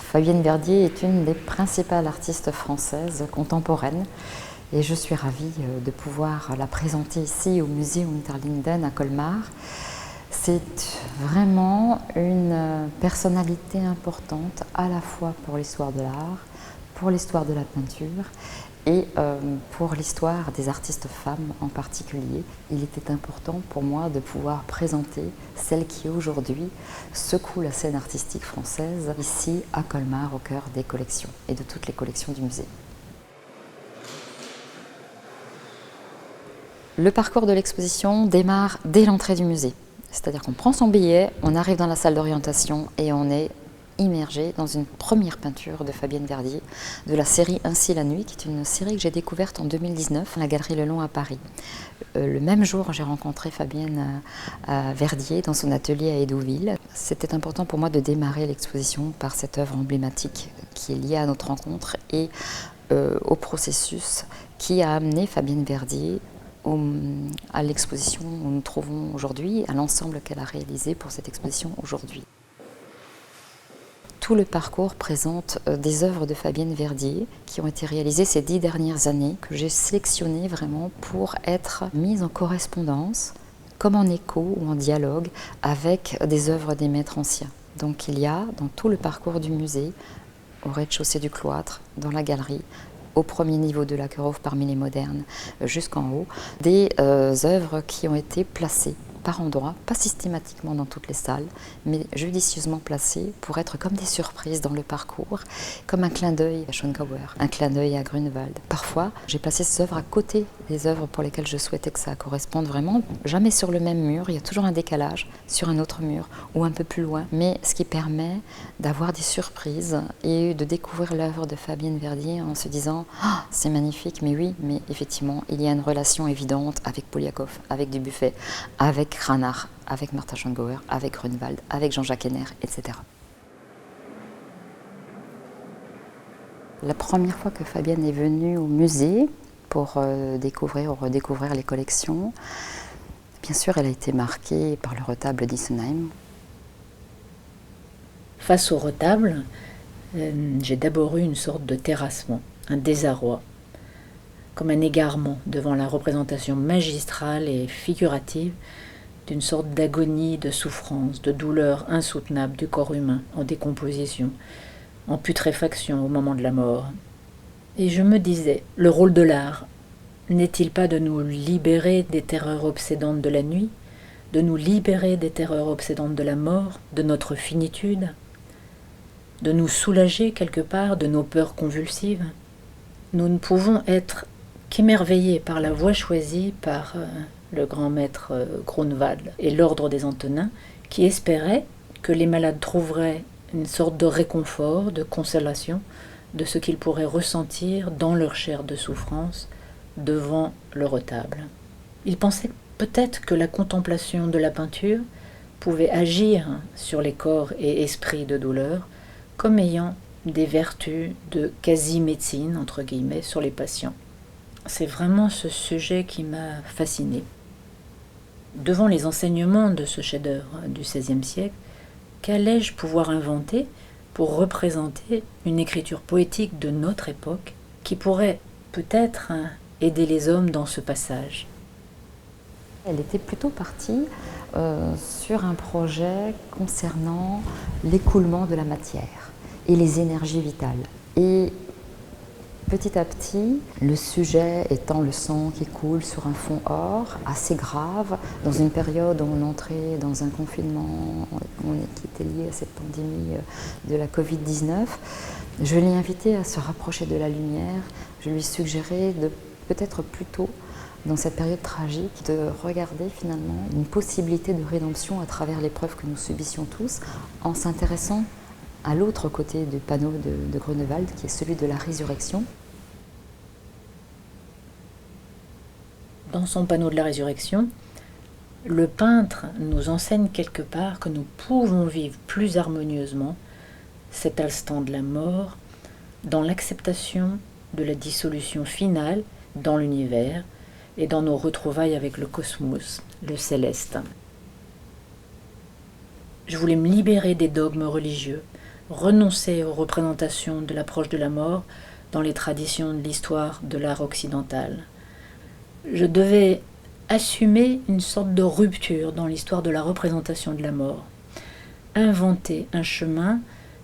Fabienne Verdier est une des principales artistes françaises contemporaines et je suis ravie de pouvoir la présenter ici au musée Unterlinden à Colmar. C'est vraiment une personnalité importante à la fois pour l'histoire de l'art, pour l'histoire de la peinture et pour l'histoire des artistes femmes en particulier. Il était important pour moi de pouvoir présenter celle qui aujourd'hui secoue la scène artistique française ici à Colmar, au cœur des collections et de toutes les collections du musée. Le parcours de l'exposition démarre dès l'entrée du musée. C'est-à-dire qu'on prend son billet, on arrive dans la salle d'orientation et on est immergé dans une première peinture de Fabienne Verdier de la série Ainsi la nuit, qui est une série que j'ai découverte en 2019 à la Galerie Lelong à Paris. Le même jour, j'ai rencontré Fabienne Verdier dans son atelier à Hédouville. C'était important pour moi de démarrer l'exposition par cette œuvre emblématique qui est liée à notre rencontre et au processus qui a amené Fabienne Verdier à l'exposition où nous trouvons aujourd'hui, à l'ensemble qu'elle a réalisé pour cette exposition aujourd'hui. Tout le parcours présente des œuvres de Fabienne Verdier qui ont été réalisées ces 10 dernières années, que j'ai sélectionnées vraiment pour être mises en correspondance, comme en écho ou en dialogue avec des œuvres des maîtres anciens. Donc il y a dans tout le parcours du musée, au rez-de-chaussée du cloître, dans la galerie, au premier niveau de la Lakerhof parmi les modernes, jusqu'en haut, des œuvres qui ont été placées par endroits, pas systématiquement dans toutes les salles, mais judicieusement placées pour être comme des surprises dans le parcours, comme un clin d'œil à Schongauer, un clin d'œil à Grunewald. Parfois, j'ai placé ces œuvres à côté des œuvres pour lesquelles je souhaitais que ça corresponde vraiment, jamais sur le même mur, il y a toujours un décalage sur un autre mur ou un peu plus loin, mais ce qui permet d'avoir des surprises et de découvrir l'œuvre de Fabienne Verdier en se disant « Ah, c'est magnifique, mais oui, mais effectivement, il y a une relation évidente avec Poliakov, avec Dubuffet, avec Cranach, avec Martha Schongauer, avec Grunewald, avec Jean-Jacques Henner, etc. » La première fois que Fabienne est venue au musée pour découvrir ou redécouvrir les collections, bien sûr, elle a été marquée par le retable d'Issenheim. Face au retable, j'ai d'abord eu une sorte de terrassement, un désarroi, comme un égarement devant la représentation magistrale et figurative d'une sorte d'agonie, de souffrance, de douleur insoutenable du corps humain en décomposition, en putréfaction au moment de la mort. Et je me disais, le rôle de l'art n'est-il pas de nous libérer des terreurs obsédantes de la nuit, de nous libérer des terreurs obsédantes de la mort, de notre finitude, de nous soulager quelque part de nos peurs convulsives? Nous ne pouvons être qu'émerveillés par la voie choisie par le grand maître Grunewald et l'ordre des Antonins, qui espérait que les malades trouveraient une sorte de réconfort, de consolation, de ce qu'ils pourraient ressentir dans leur chair de souffrance devant le retable. Il pensait peut-être que la contemplation de la peinture pouvait agir sur les corps et esprits de douleur comme ayant des vertus de quasi-médecine, entre guillemets, sur les patients. C'est vraiment ce sujet qui m'a fascinée. Devant les enseignements de ce chef-d'œuvre du XVIe siècle, qu'allais-je pouvoir inventer pour représenter une écriture poétique de notre époque qui pourrait peut-être aider les hommes dans ce passage? Elle était plutôt partie sur un projet concernant l'écoulement de la matière et les énergies vitales. Et petit à petit, le sujet étant le sang qui coule sur un fond or, assez grave, dans une période où on entrait dans un confinement qui était lié à cette pandémie de la Covid-19, je l'ai invité à se rapprocher de la lumière. Je lui suggérais de peut-être plutôt, dans cette période tragique, de regarder finalement une possibilité de rédemption à travers l'épreuve que nous subissions tous, en s'intéressant à l'autre côté du panneau de Grunewald, qui est celui de la résurrection. Dans son panneau de la résurrection, le peintre nous enseigne quelque part que nous pouvons vivre plus harmonieusement cet instant de la mort dans l'acceptation de la dissolution finale dans l'univers et dans nos retrouvailles avec le cosmos, le céleste. Je voulais me libérer des dogmes religieux, renoncer aux représentations de l'approche de la mort dans les traditions de l'histoire de l'art occidental. Je devais assumer une sorte de rupture dans l'histoire de la représentation de la mort, inventer un chemin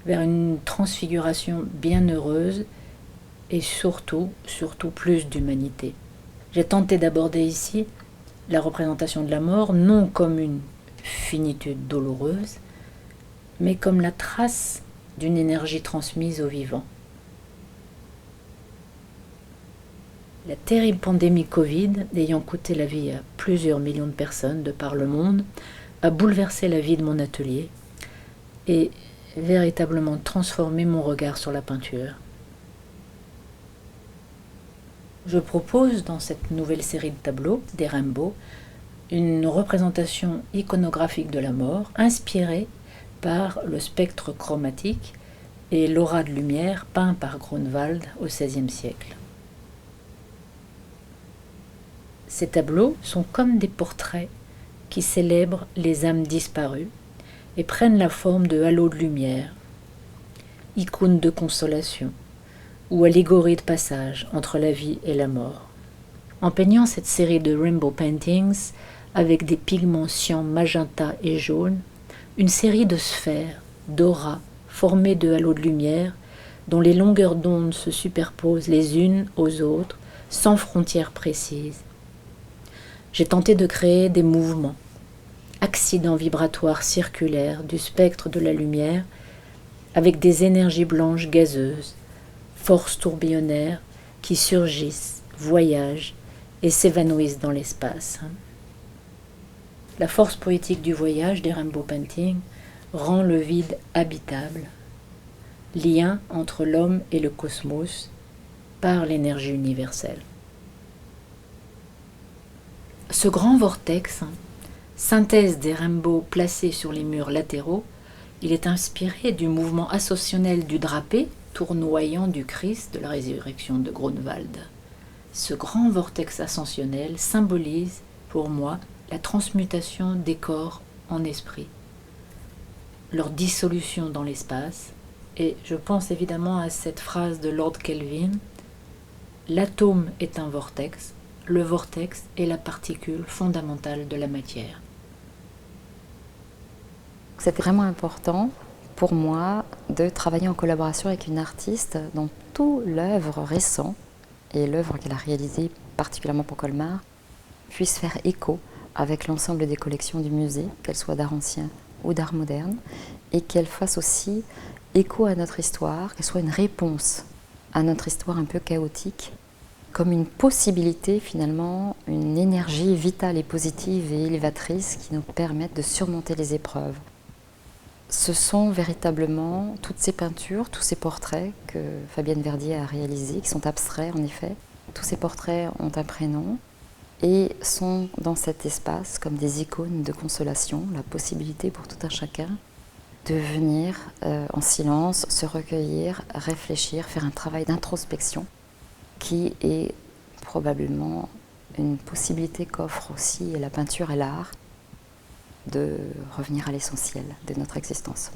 vers une transfiguration bienheureuse et surtout plus d'humanité. J'ai tenté d'aborder ici la représentation de la mort non comme une finitude douloureuse, mais comme la trace d'une énergie transmise au vivant. La terrible pandémie Covid, ayant coûté la vie à plusieurs millions de personnes de par le monde, a bouleversé la vie de mon atelier et véritablement transformé mon regard sur la peinture. Je propose dans cette nouvelle série de tableaux, des Rainbows, une représentation iconographique de la mort inspirée par le spectre chromatique et l'aura de lumière peint par Grunewald au XVIe siècle. Ces tableaux sont comme des portraits qui célèbrent les âmes disparues et prennent la forme de halos de lumière, icônes de consolation ou allégories de passage entre la vie et la mort. En peignant cette série de rainbow paintings avec des pigments cyan, magenta et jaune, une série de sphères, d'auras formées de halos de lumière dont les longueurs d'onde se superposent les unes aux autres sans frontières précises. J'ai tenté de créer des mouvements, accidents vibratoires circulaires du spectre de la lumière avec des énergies blanches gazeuses, forces tourbillonnaires qui surgissent, voyagent et s'évanouissent dans l'espace. La force poétique du voyage des rainbow paintings rend le vide habitable, lien entre l'homme et le cosmos par l'énergie universelle. Ce grand vortex, synthèse des rainbows placés sur les murs latéraux, il est inspiré du mouvement ascensionnel du drapé tournoyant du Christ de la résurrection de Grunewald. Ce grand vortex ascensionnel symbolise, pour moi, la transmutation des corps en esprit, leur dissolution dans l'espace, et je pense évidemment à cette phrase de Lord Kelvin, « L'atome est un vortex, le vortex est la particule fondamentale de la matière. » C'était vraiment important pour moi de travailler en collaboration avec une artiste dont toute l'œuvre récente et l'œuvre qu'elle a réalisée particulièrement pour Colmar puisse faire écho avec l'ensemble des collections du musée, qu'elles soient d'art ancien ou d'art moderne, et qu'elles fassent aussi écho à notre histoire, qu'elles soient une réponse à notre histoire un peu chaotique, comme une possibilité finalement, une énergie vitale et positive et élévatrice qui nous permettent de surmonter les épreuves. Ce sont véritablement toutes ces peintures, tous ces portraits que Fabienne Verdier a réalisés, qui sont abstraits en effet. Tous ces portraits ont un prénom et sont dans cet espace comme des icônes de consolation, la possibilité pour tout un chacun de venir en silence, se recueillir, réfléchir, faire un travail d'introspection qui est probablement une possibilité qu'offre aussi la peinture et l'art de revenir à l'essentiel de notre existence.